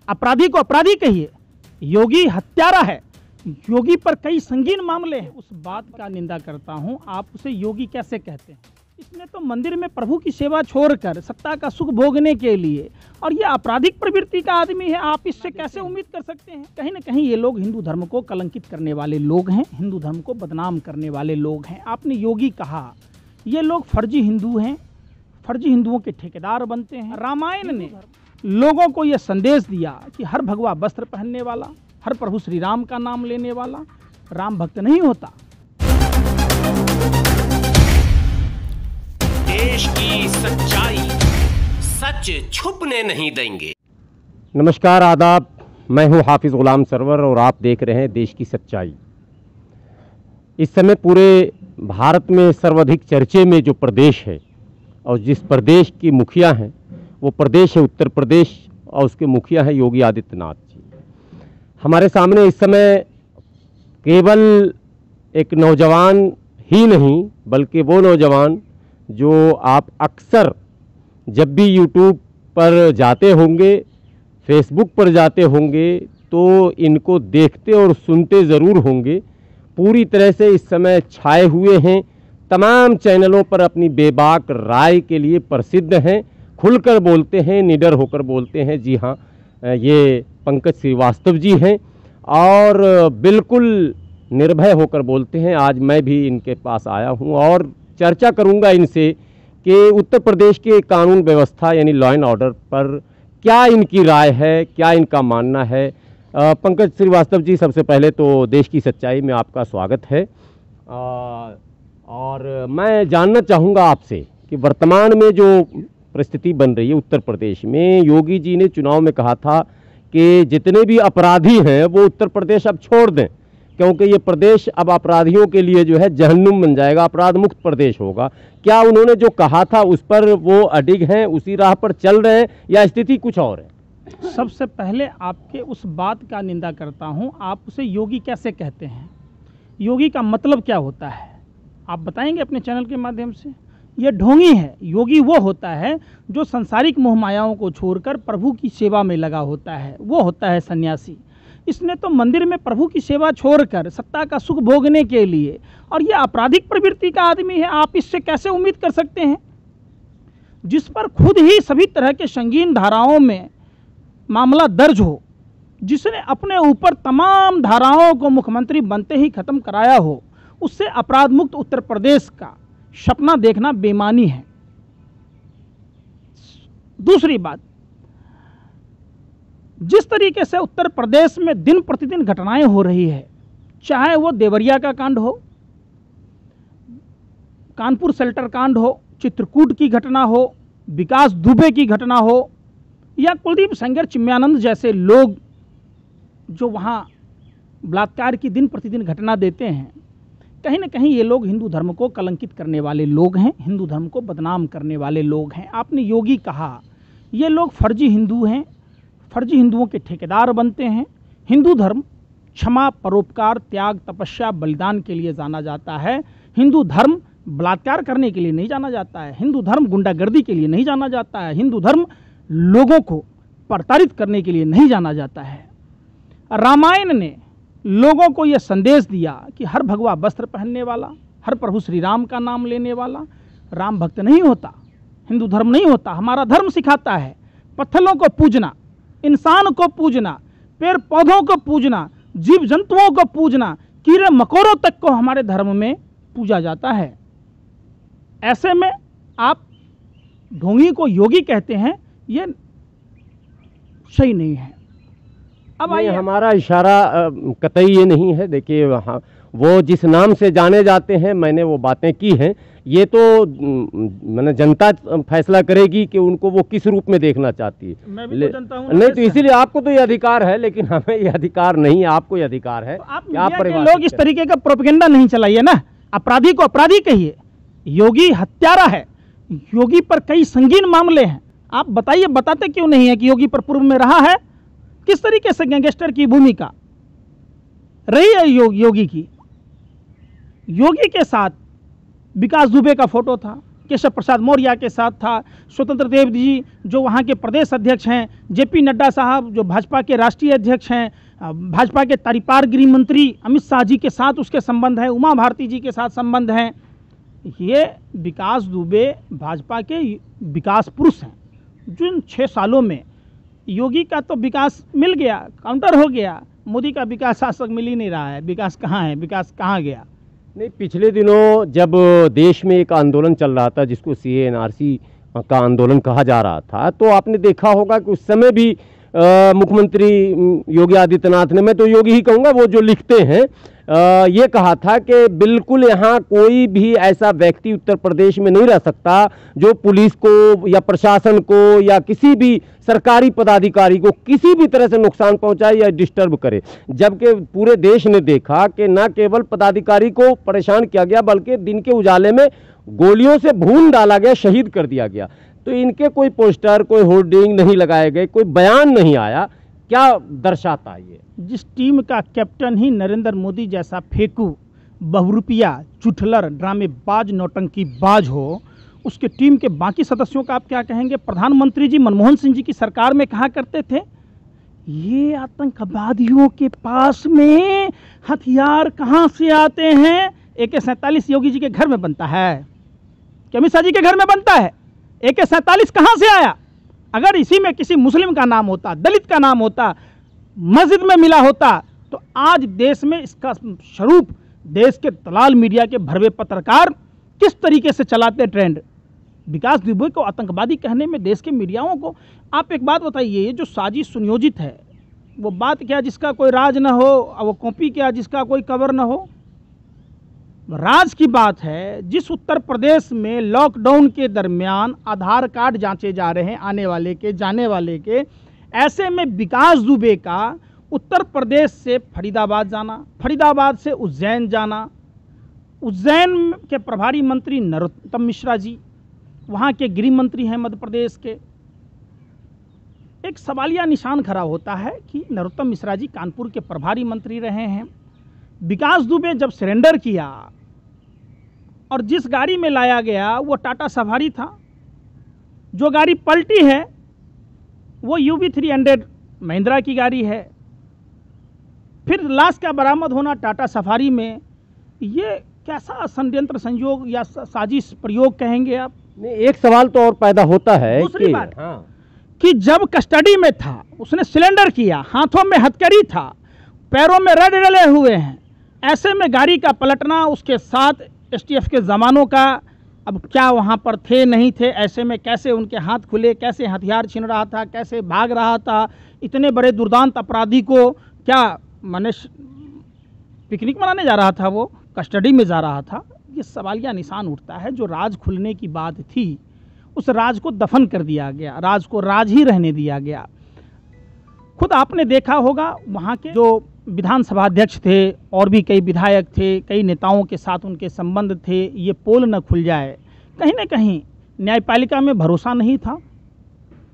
अपराधी को अपराधी कहिए। योगी हत्यारा है, योगी पर कई संगीन मामले हैं। उस बात का निंदा करता हूं, आप उसे योगी कैसे कहते हैं? इसने तो मंदिर में प्रभु की सेवा छोड़कर सत्ता का सुख भोगने के लिए, और ये आपराधिक प्रवृत्ति का आदमी है, आप इससे कैसे उम्मीद कर सकते हैं? कहीं ना कहीं ये लोग हिंदू धर्म को कलंकित करने वाले लोग हैं, हिंदू धर्म को बदनाम करने वाले लोग हैं। आपने योगी कहा, ये लोग फर्जी हिंदू हैं, फर्जी हिंदुओं के ठेकेदार बनते हैं। रामायण ने लोगों को यह संदेश दिया कि हर भगवा वस्त्र पहनने वाला, हर प्रभु श्री राम का नाम लेने वाला राम भक्त नहीं होता। देश की सच्चाई सच छुपने नहीं देंगे। नमस्कार, आदाब। मैं हूं हाफिज गुलाम सरवर और आप देख रहे हैं देश की सच्चाई। इस समय पूरे भारत में सर्वाधिक चर्चे में जो प्रदेश है और जिस प्रदेश की मुखिया हैं वो प्रदेश है उत्तर प्रदेश, और उसके मुखिया है योगी आदित्यनाथ जी। हमारे सामने इस समय केवल एक नौजवान ही नहीं बल्कि वो नौजवान जो आप अक्सर जब भी यूट्यूब पर जाते होंगे, फेसबुक पर जाते होंगे तो इनको देखते और सुनते ज़रूर होंगे। पूरी तरह से इस समय छाए हुए हैं, तमाम चैनलों पर अपनी बेबाक राय के लिए प्रसिद्ध हैं, खुलकर बोलते हैं, निडर होकर बोलते हैं। जी हाँ, ये पंकज श्रीवास्तव जी हैं और बिल्कुल निर्भय होकर बोलते हैं। आज मैं भी इनके पास आया हूँ और चर्चा करूँगा इनसे कि उत्तर प्रदेश के कानून व्यवस्था यानी लॉ एंड ऑर्डर पर क्या इनकी राय है, क्या इनका मानना है। पंकज श्रीवास्तव जी, सबसे पहले तो देश की सच्चाई में आपका स्वागत है। और मैं जानना चाहूँगा आपसे कि वर्तमान में जो परिस्थिति बन रही है उत्तर प्रदेश में, योगी जी ने चुनाव में कहा था कि जितने भी अपराधी हैं वो उत्तर प्रदेश अब छोड़ दें, क्योंकि ये प्रदेश अब अपराधियों के लिए जो है जहन्नुम बन जाएगा, अपराध मुक्त प्रदेश होगा। क्या उन्होंने जो कहा था उस पर वो अडिग हैं, उसी राह पर चल रहे हैं या स्थिति कुछ और है? सबसे पहले आपके उस बात का निंदा करता हूं, आप उसे योगी कैसे कहते हैं? योगी का मतलब क्या होता है आप बताएंगे अपने चैनल के माध्यम से? ये ढोंगी है। योगी वो होता है जो संसारिक मोहमायाओं को छोड़कर प्रभु की सेवा में लगा होता है, वो होता है सन्यासी। इसने तो मंदिर में प्रभु की सेवा छोड़कर सत्ता का सुख भोगने के लिए, और ये आपराधिक प्रवृत्ति का आदमी है, आप इससे कैसे उम्मीद कर सकते हैं? जिस पर खुद ही सभी तरह के संगीन धाराओं में मामला दर्ज हो, जिसने अपने ऊपर तमाम धाराओं को मुख्यमंत्री बनते ही खत्म कराया हो, उससे अपराध मुक्त उत्तर प्रदेश का सपना देखना बेईमानी है। दूसरी बात, जिस तरीके से उत्तर प्रदेश में दिन प्रतिदिन घटनाएं हो रही है, चाहे वो देवरिया का कांड हो, कानपुर शेल्टर कांड हो, चित्रकूट की घटना हो, विकास दुबे की घटना हो, या कुलदीप सेंगर चिन्मयानंद जैसे लोग जो वहाँ बलात्कार की दिन प्रतिदिन घटना देते हैं, कहीं ना कहीं ये लोग हिंदू धर्म को कलंकित करने वाले लोग हैं, हिंदू धर्म को बदनाम करने वाले लोग हैं। आपने योगी कहा, ये लोग फर्जी हिंदू हैं, फर्जी हिंदुओं के ठेकेदार बनते हैं। हिंदू धर्म क्षमा, परोपकार, त्याग, तपस्या, बलिदान के लिए जाना जाता है। हिंदू धर्म बलात्कार करने के लिए नहीं जाना जाता है। हिंदू धर्म गुंडागर्दी के लिए नहीं जाना जाता है। हिंदू धर्म लोगों को प्रताड़ित करने के लिए नहीं जाना जाता है। रामायण ने लोगों को यह संदेश दिया कि हर भगवा वस्त्र पहनने वाला, हर प्रभु श्री राम का नाम लेने वाला राम भक्त नहीं होता, हिंदू धर्म नहीं होता। हमारा धर्म सिखाता है पत्थरों को पूजना, इंसान को पूजना, पेड़ पौधों को पूजना, जीव जंतुओं को पूजना, कीड़े मकोड़ों तक को हमारे धर्म में पूजा जाता है। ऐसे में आप ढोंगी को योगी कहते हैं, ये सही नहीं है। अब आइए, हमारा इशारा कतई ये नहीं है। देखिए, वो जिस नाम से जाने जाते हैं, मैंने वो बातें की हैं, ये तो मैंने जनता फैसला करेगी कि उनको वो किस रूप में देखना चाहती है। मैं भी तो जनता हूं, नहीं तो इसीलिए आपको तो ये अधिकार है, लेकिन हमें ये अधिकार नहीं है। आपको ये अधिकार है। तो आप लोग इस तरीके का प्रोपेगेंडा नहीं चलाइए ना। अपराधी को अपराधी कहिए। योगी हत्यारा है, योगी पर कई संगीन मामले हैं। आप बताइए, बताते क्यों नहीं है कि योगी पर पूर्व में रहा है? किस तरीके से गैंगस्टर की भूमिका रही है योगी की? योगी के साथ विकास दुबे का फोटो था, केशव प्रसाद मौर्य के साथ था, स्वतंत्र देव जी जो वहाँ के प्रदेश अध्यक्ष हैं, जेपी नड्डा साहब जो भाजपा के राष्ट्रीय अध्यक्ष हैं, भाजपा के तारिपार गृह मंत्री अमित शाह जी के साथ उसके संबंध है, उमा भारती जी के साथ संबंध हैं। ये विकास दुबे भाजपा के विकास पुरुष हैं। जिन 6 सालों में योगी का तो विकास मिल गया, काउंटर हो गया, मोदी का विकास आज तक मिल ही नहीं रहा है। विकास कहाँ है, विकास कहाँ गया? नहीं, पिछले दिनों जब देश में एक आंदोलन चल रहा था जिसको CA/NRC का आंदोलन कहा जा रहा था, तो आपने देखा होगा कि उस समय भी मुख्यमंत्री योगी आदित्यनाथ ने, मैं तो योगी ही कहूँगा, वो जो लिखते हैं, ये कहा था कि बिल्कुल यहाँ कोई भी ऐसा व्यक्ति उत्तर प्रदेश में नहीं रह सकता जो पुलिस को या प्रशासन को या किसी भी सरकारी पदाधिकारी को किसी भी तरह से नुकसान पहुंचाए या डिस्टर्ब करे। जबकि पूरे देश ने देखा कि न केवल पदाधिकारी को परेशान किया गया बल्कि दिन के उजाले में गोलियों से भून डाला गया, शहीद कर दिया गया। तो इनके कोई पोस्टर, कोई होर्डिंग नहीं लगाए गए, कोई बयान नहीं आया। क्या दर्शाता है ये? जिस टीम का कैप्टन ही नरेंद्र मोदी जैसा फेंकू, बहुरूपिया, चुटलर, ड्रामेबाज, नौटंकीबाज हो, उसके टीम के बाकी सदस्यों का आप क्या कहेंगे? प्रधानमंत्री जी मनमोहन सिंह जी की सरकार में कहा करते थे, ये आतंकवादियों के पास में हथियार कहाँ से आते हैं? AK-47 योगी जी के घर में बनता है कि अमित शाह जी के घर में बनता है? AK-47 कहाँ से आया? अगर इसी में किसी मुस्लिम का नाम होता, दलित का नाम होता, मस्जिद में मिला होता, तो आज देश में इसका स्वरूप देश के दलाल मीडिया के भरवे पत्रकार किस तरीके से चलाते ट्रेंड। विकास दुबे को आतंकवादी कहने में देश के मीडियाओं को, आप एक बात बताइए, ये जो साजिश सुनियोजित है, वो बात क्या जिसका कोई राज न हो, वो कॉपी क्या जिसका कोई कवर न हो? राज की बात है। जिस उत्तर प्रदेश में लॉकडाउन के दरमियान आधार कार्ड जांचे जा रहे हैं आने वाले के, जाने वाले के, ऐसे में विकास दुबे का उत्तर प्रदेश से फरीदाबाद जाना, फरीदाबाद से उज्जैन जाना, उज्जैन के प्रभारी मंत्री नरोत्तम मिश्रा जी, वहाँ के गृह मंत्री हैं मध्य प्रदेश के। एक सवालिया निशान खड़ा होता है कि नरोत्तम मिश्रा जी कानपुर के प्रभारी मंत्री रहे हैं। विकास दुबे जब सरेंडर किया और जिस गाड़ी में लाया गया वो टाटा सफारी था, जो गाड़ी पलटी है वो UV 300 महिंद्रा की गाड़ी है। फिर लाश का बरामद होना टाटा सफारी में, ये कैसा षड्यंत्र, संयोग या साजिश प्रयोग कहेंगे आप? नहीं, एक सवाल तो और पैदा होता है दूसरी बात कि जब कस्टडी में था, उसने सिलेंडर किया, हाथों में हथकड़ी था, पैरों में रड डले हुए हैं, ऐसे में गाड़ी का पलटना, उसके साथ STF के जवानों का, अब क्या वहाँ पर थे नहीं थे, ऐसे में कैसे उनके हाथ खुले, कैसे हथियार छीन रहा था, कैसे भाग रहा था? इतने बड़े दुर्दांत अपराधी को क्या माने पिकनिक मनाने जा रहा था, वो कस्टडी में जा रहा था? ये सवालिया निशान उठता है। जो राज खुलने की बात थी उस राज को दफन कर दिया गया, राज को राज ही रहने दिया गया। खुद आपने देखा होगा वहाँ के जो विधानसभा अध्यक्ष थे और भी कई विधायक थे, कई नेताओं के साथ उनके संबंध थे, ये पोल न खुल जाए, कहीं ना कहीं न्यायपालिका में भरोसा नहीं था,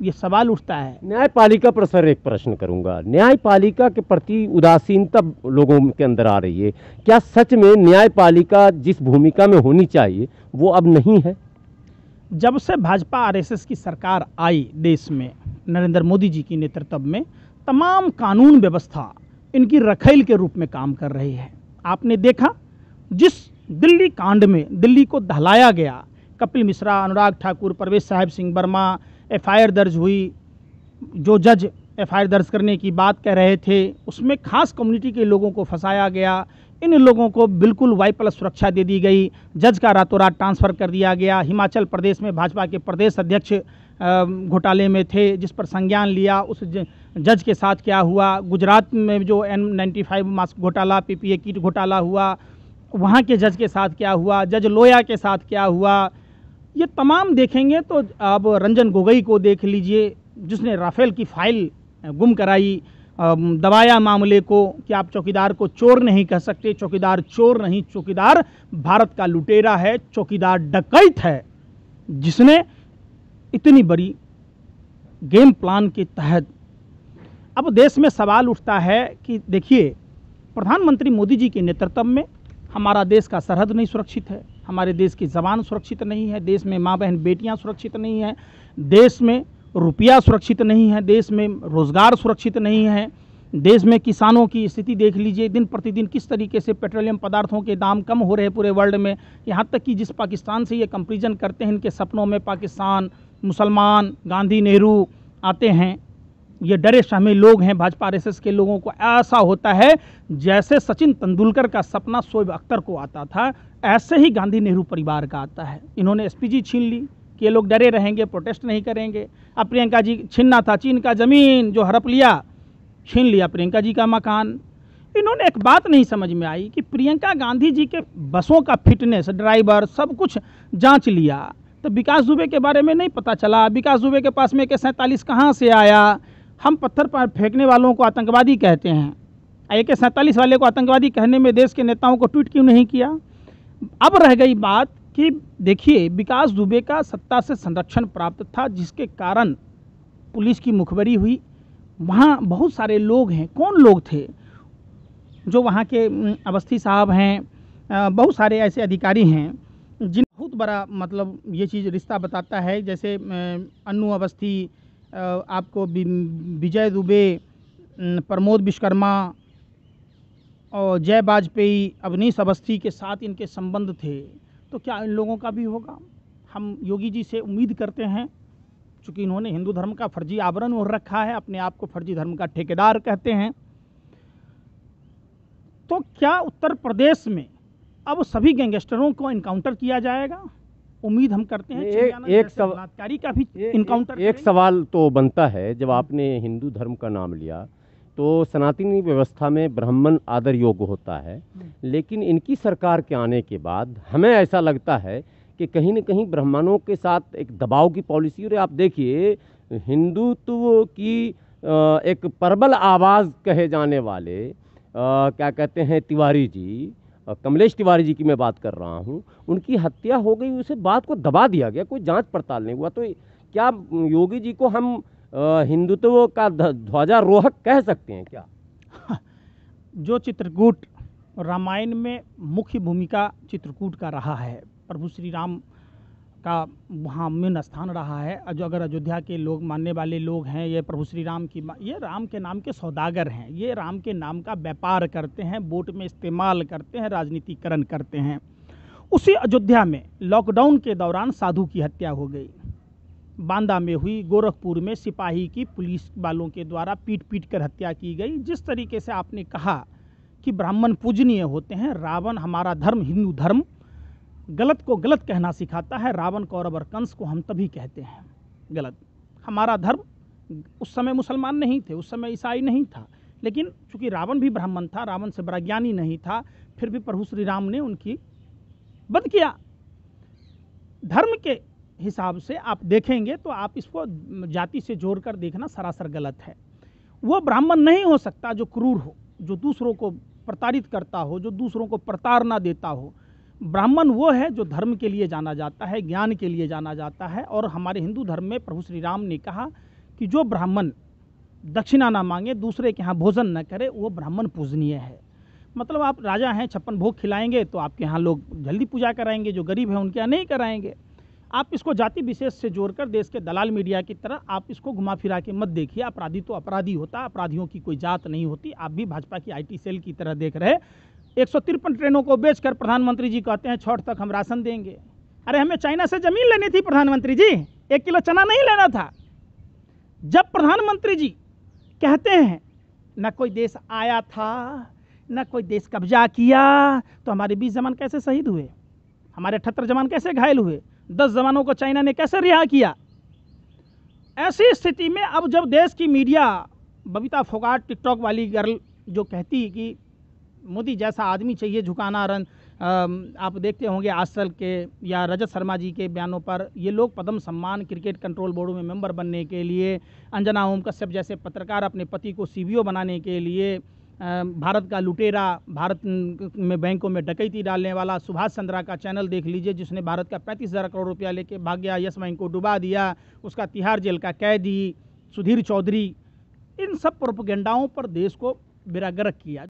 ये सवाल उठता है। न्यायपालिका पर सर एक प्रश्न करूंगा, न्यायपालिका के प्रति उदासीनता लोगों के अंदर आ रही है। क्या सच में न्यायपालिका जिस भूमिका में होनी चाहिए वो अब नहीं है? जब से भाजपा RSS की सरकार आई देश में, नरेंद्र मोदी जी की नेतृत्व में, तमाम कानून व्यवस्था इनकी रखैल के रूप में काम कर रही है। आपने देखा जिस दिल्ली कांड में दिल्ली को दहलाया गया, कपिल मिश्रा, अनुराग ठाकुर, परवेश साहिब सिंह वर्मा, FIR दर्ज हुई, जो जज FIR दर्ज करने की बात कह रहे थे उसमें खास कम्युनिटी के लोगों को फंसाया गया, इन लोगों को बिल्कुल Y+ सुरक्षा दे दी गई, जज का रातों रात ट्रांसफ़र कर दिया गया। हिमाचल प्रदेश में भाजपा के प्रदेश अध्यक्ष घोटाले में थे जिस पर संज्ञान लिया, उस जज के साथ क्या हुआ? गुजरात में जो N95 मास्क घोटाला, PPA किट घोटाला हुआ, वहाँ के जज के साथ क्या हुआ? जज लोया के साथ क्या हुआ? ये तमाम देखेंगे तो अब रंजन गोगोई को देख लीजिए जिसने राफेल की फाइल गुम कराई, दबाया मामले को कि आप चौकीदार को चोर नहीं कह सकते, चौकीदार चोर नहीं, चौकीदार भारत का लुटेरा है, चौकीदार डकैत है, जिसने इतनी बड़ी गेम प्लान के तहत। अब देश में सवाल उठता है कि देखिए, प्रधानमंत्री मोदी जी के नेतृत्व में हमारा देश का सरहद नहीं सुरक्षित है, हमारे देश की ज़बान सुरक्षित नहीं है, देश में माँ बहन बेटियाँ सुरक्षित नहीं हैं, देश में रुपया सुरक्षित नहीं है, देश में रोज़गार सुरक्षित नहीं है, देश में किसानों की स्थिति देख लीजिए, दिन प्रतिदिन किस तरीके से पेट्रोलियम पदार्थों के दाम कम हो रहे हैं पूरे वर्ल्ड में। यहाँ तक कि जिस पाकिस्तान से ये कंपैरिजन करते हैं, इनके सपनों में पाकिस्तान, मुसलमान, गांधी, नेहरू आते हैं। ये डरे सहमे लोग हैं भाजपा आरएसएस के लोगों को। ऐसा होता है जैसे सचिन तेंदुलकर का सपना शोएब अख्तर को आता था, ऐसे ही गांधी नेहरू परिवार का आता है। इन्होंने एसपीजी छीन ली कि ये लोग डरे रहेंगे, प्रोटेस्ट नहीं करेंगे। अब प्रियंका जी छीनना था, चीन का ज़मीन जो हड़प लिया, छीन लिया प्रियंका जी का मकान। इन्होंने एक बात नहीं समझ में आई कि प्रियंका गांधी जी के बसों का फिटनेस, ड्राइवर सब कुछ जांच लिया, तो विकास दुबे के बारे में नहीं पता चला। विकास दुबे के पास में AK-47 कहाँ से आया? हम पत्थर पर फेंकने वालों को आतंकवादी कहते हैं, AK-47 वाले को आतंकवादी कहने में देश के नेताओं को ट्वीट क्यों नहीं किया? अब रह गई बात कि देखिए, विकास दुबे का सत्ता से संरक्षण प्राप्त था, जिसके कारण पुलिस की मुखबरी हुई। वहाँ बहुत सारे लोग हैं। कौन लोग थे? जो वहाँ के अवस्थी साहब हैं, बहुत सारे ऐसे अधिकारी हैं जिन बहुत बड़ा मतलब ये चीज़ रिश्ता बताता है। जैसे अन्नू अवस्थी, आपको विजय दुबे, प्रमोद विश्वकर्मा और जय वाजपेयी, अवनीश अवस्थी के साथ इनके संबंध थे। तो क्या इन लोगों का भी होगा? हम योगी जी से उम्मीद करते हैं, चूँकि इन्होंने हिंदू धर्म का फर्जी आवरण ओढ़ रखा है, अपने आप को फर्जी धर्म का ठेकेदार कहते हैं, तो क्या उत्तर प्रदेश में अब सभी गैंगस्टरों को इनकाउंटर किया जाएगा? उम्मीद हम करते हैं एक बलात्कारी का भी इनकाउंटर। एक सवाल तो बनता है, जब आपने हिंदू धर्म का नाम लिया तो सनातनी व्यवस्था में ब्राह्मण आदर योग्य होता है, लेकिन इनकी सरकार के आने के बाद हमें ऐसा लगता है कि कहीं न कहीं ब्राह्मणों के साथ एक दबाव की पॉलिसी। और आप देखिए, हिंदुत्व की एक प्रबल आवाज़ कहे जाने वाले क्या कहते हैं तिवारी जी, कमलेश तिवारी जी की मैं बात कर रहा हूं, उनकी हत्या हो गई, उसे बात को दबा दिया गया, कोई जांच पड़ताल नहीं हुआ। तो क्या योगी जी को हम हिंदुत्व का ध्वजारोहक कह सकते हैं क्या? जो चित्रकूट रामायण में मुख्य भूमिका चित्रकूट का रहा है, प्रभु श्री राम का वहाँ मेन स्थान रहा है। जो अगर अयोध्या के लोग मानने वाले लोग हैं, ये प्रभु श्री राम की, ये राम के नाम के सौदागर हैं, ये राम के नाम का व्यापार करते हैं, वोट में इस्तेमाल करते हैं, राजनीतिकरण करते हैं। उसी अयोध्या में लॉकडाउन के दौरान साधु की हत्या हो गई, बांदा में हुई, गोरखपुर में सिपाही की पुलिस वालों के द्वारा पीट पीट कर हत्या की गई। जिस तरीके से आपने कहा कि ब्राह्मण पूजनीय होते हैं, रावण, हमारा धर्म हिंदू धर्म गलत को गलत कहना सिखाता है। रावण, कौरव और कंस को हम तभी कहते हैं गलत। हमारा धर्म, उस समय मुसलमान नहीं थे, उस समय ईसाई नहीं था, लेकिन चूंकि रावण भी ब्राह्मण था, रावण से बड़ा ज्ञानी नहीं था, फिर भी प्रभु श्री राम ने उनकी वध किया। धर्म के हिसाब से आप देखेंगे तो आप इसको जाति से जोड़कर देखना सरासर गलत है। वो ब्राह्मण नहीं हो सकता जो क्रूर हो, जो दूसरों को प्रताड़ित करता हो, जो दूसरों को प्रताड़ना देता हो। ब्राह्मण वो है जो धर्म के लिए जाना जाता है, ज्ञान के लिए जाना जाता है। और हमारे हिंदू धर्म में प्रभु श्री राम ने कहा कि जो ब्राह्मण दक्षिणा ना मांगे, दूसरे के यहाँ भोजन न करे, वो ब्राह्मण पूजनीय है। मतलब आप राजा हैं, 56 भोग खिलाएंगे तो आपके यहाँ लोग जल्दी पूजा कराएंगे, जो गरीब हैं उनके यहाँ नहीं कराएंगे। आप इसको जाति विशेष से जोड़कर देश के दलाल मीडिया की तरह आप इसको घुमा फिरा के मत देखिए। अपराधी तो अपराधी होता है, अपराधियों की कोई जात नहीं होती। आप भी भाजपा की IT सेल की तरह देख रहे। 153 ट्रेनों को बेचकर प्रधानमंत्री जी कहते हैं 6 तक हम राशन देंगे। अरे हमें चाइना से जमीन लेनी थी प्रधानमंत्री जी, 1 किलो चना नहीं लेना था। जब प्रधानमंत्री जी कहते हैं न कोई देश आया था, न कोई देश कब्जा किया, तो हमारे 20 जवान कैसे शहीद हुए, हमारे 78 जवान कैसे घायल हुए, 10 जवानों को चाइना ने कैसे रिहा किया। ऐसी स्थिति में अब जब देश की मीडिया, बबीता फोगाट टिकटॉक वाली गर्ल जो कहती कि मोदी जैसा आदमी चाहिए झुकाना रन, आप देखते होंगे आजतक के या रजत शर्मा जी के बयानों पर ये लोग पद्म सम्मान, क्रिकेट कंट्रोल बोर्ड में मेंबर बनने के लिए, अंजना ओम कश्यप जैसे पत्रकार अपने पति को CBO बनाने के लिए, भारत का लुटेरा, भारत में बैंकों में डकैती डालने वाला सुभाष चंद्रा का चैनल देख लीजिए, जिसने भारत का 35,000 करोड़ रुपया लेके भाग गया, यस बैंक को डुबा दिया, उसका तिहाड़ जेल का कैदी सुधीर चौधरी। इन सब प्रोपेगेंडाओं पर देश को बेरागर्क किया।